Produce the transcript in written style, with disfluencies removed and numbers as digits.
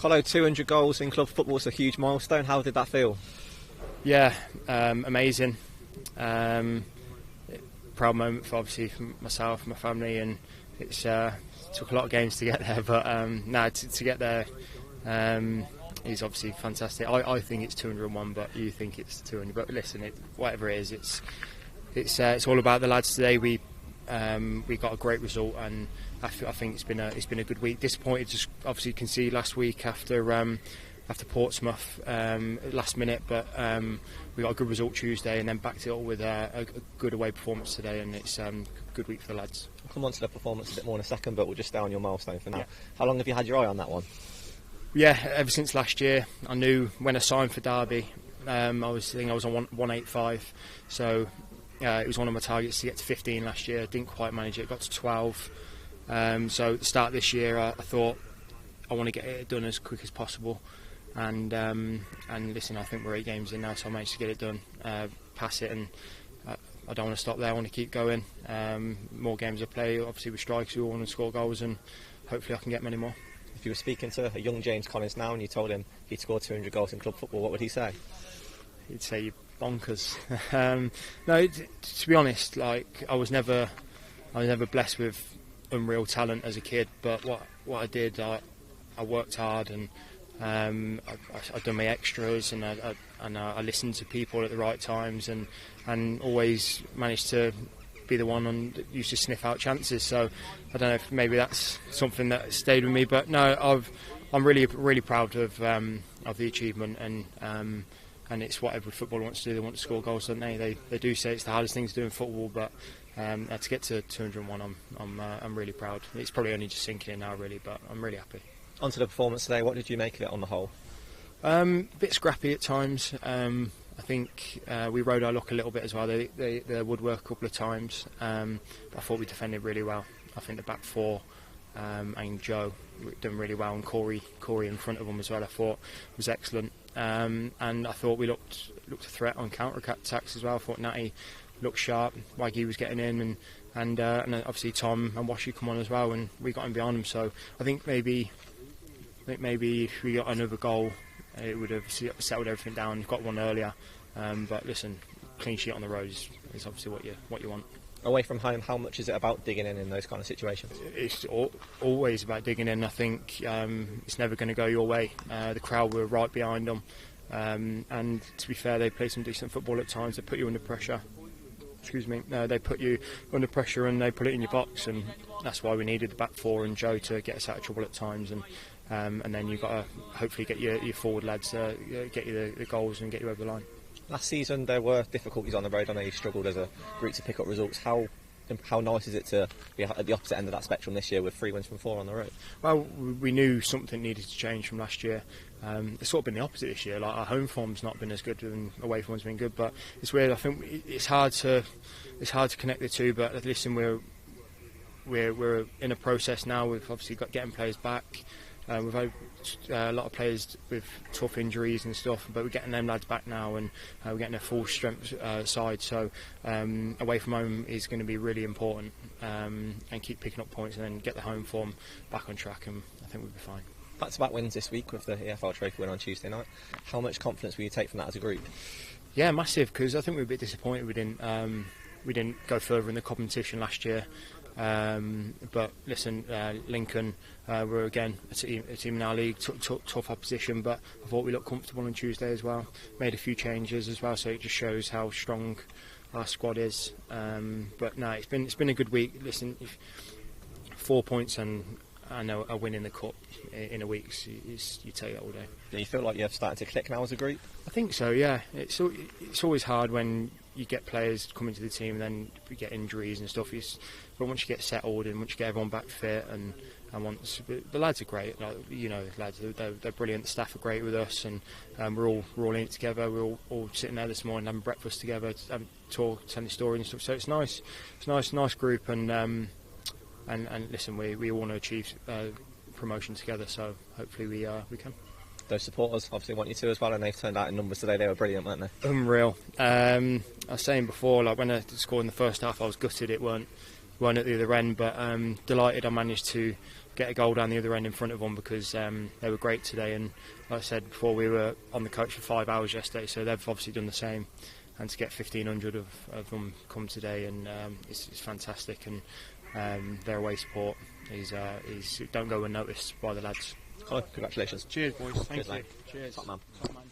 Carlisle, 200 goals in club football is a huge milestone. How did that feel? Yeah, amazing. Proud moment for myself, my family, and it's took a lot of games to get there. But to get there is obviously fantastic. I think it's 201, but you think it's 200. But listen, whatever it is, it's all about the lads today. We got a great result, and I think it's been a good week. Disappointed, just obviously conceded last week after Portsmouth last minute, but we got a good result Tuesday, and then backed it up with a good away performance today, and it's a good week for the lads. We'll come on to the performance a bit more in a second, but we'll just stay on your milestone for now. Yeah. How long have you had your eye on that one? Yeah, ever since last year. I knew when I signed for Derby, I was on 185, so it was one of my targets to get to 15 last year. Didn't quite manage it, got to 12. So at the start of this year, I thought I want to get it done as quick as possible. And listen, I think we're 8 games in now, so I managed to get it done, pass it, and I don't want to stop there. I want to keep going. More games I play, obviously with strikers, we all want to score goals, and hopefully I can get many more. If you were speaking to a young James Collins now and you told him he'd score 200 goals in club football, what would he say? He'd say you're bonkers. No, to be honest, like I was never blessed with unreal talent as a kid. But what I did, I worked hard, and I done my extras, and I listened to people at the right times, and always managed to be the one that used to sniff out chances. So I don't know if maybe that's something that stayed with me. But no, I'm really proud of the achievement, and it's what every footballer wants to do. They want to score goals, don't they? They do say it's the hardest thing to do in football, but to get to 201, I'm really proud. It's probably only just sinking in now, really, but I'm really happy. On to the performance today. What did you make of it on the whole? Bit scrappy at times. I think we rode our luck a little bit as well. They woodwork a couple of times. But I thought we defended really well. I think the back four and Joe done really well, and Corey in front of them as well, I thought was excellent. And I thought we looked a threat on counter-attacks as well. I thought Natty looked sharp, Waggy was getting in, and obviously Tom and Washi come on as well, and we got in behind them. So I think maybe if we got another goal, it would have settled everything down. We've got one earlier, but listen, clean sheet on the road is obviously what you want. Away from home, how much is it about digging in those kind of situations? It's always about digging in. I think it's never going to go your way. The crowd were right behind them, and to be fair, they play some decent football at times. They put you under pressure. They put you under pressure and they put it in your box, and that's why we needed the back four and Joe to get us out of trouble at times. And then you've got to hopefully get your forward lads get you the goals and get you over the line. Last season there were difficulties on the road. I know you struggled as a group to pick up results. How nice is it to be at the opposite end of that spectrum this year with 3 wins from 4 on the road? Well, we knew something needed to change from last year. It's sort of been the opposite this year. Like, our home form's not been as good, and away form's been good. But it's weird. I think it's hard to connect the two. But listen, we're in a process now. We've obviously got getting players back. We've had a lot of players with tough injuries and stuff, but we're getting them lads back now, and we're getting a full strength side. So away from home is going to be really important, and keep picking up points and then get the home form back on track, and I think we'll be fine. Back-to-back wins this week with the EFL Trophy win on Tuesday night. How much confidence will you take from that as a group? Yeah, massive, because I think we were a bit disappointed we didn't go further in the competition last year. But listen, Lincoln were again a team in our league, tough opposition, but I thought we looked comfortable on Tuesday as well. Made a few changes as well, so it just shows how strong our squad is. But no, it's been a good week. Listen, 4 points and a win in the cup in a week, you take that all day. Do you feel like you're starting to click now as a group? I think so, yeah. It's always hard when you get players come into the team and then you get injuries and stuff. But once you get settled and once you get everyone back fit, and once the lads are great, like, you know, the lads they're brilliant. The staff are great with us, and we're all in it together. We're all sitting there this morning having breakfast together, talk, telling stories and stuff. So it's nice. It's nice group, and listen, we all want to achieve promotion together. So hopefully we can. Those supporters obviously want you to as well, and they've turned out in numbers today. They were brilliant, weren't they? Unreal. I was saying before, like when I scored in the first half, I was gutted it weren't at the other end, but delighted I managed to get a goal down the other end in front of them, because they were great today. And like I said before, we were on the coach for 5 hours yesterday, so they've obviously done the same. And to get 1,500 of them come today, and it's fantastic. And their away support is don't go unnoticed by the lads. Connor, congratulations. Cheers, boys. Thank you. Mate. Cheers. Top man. Top man.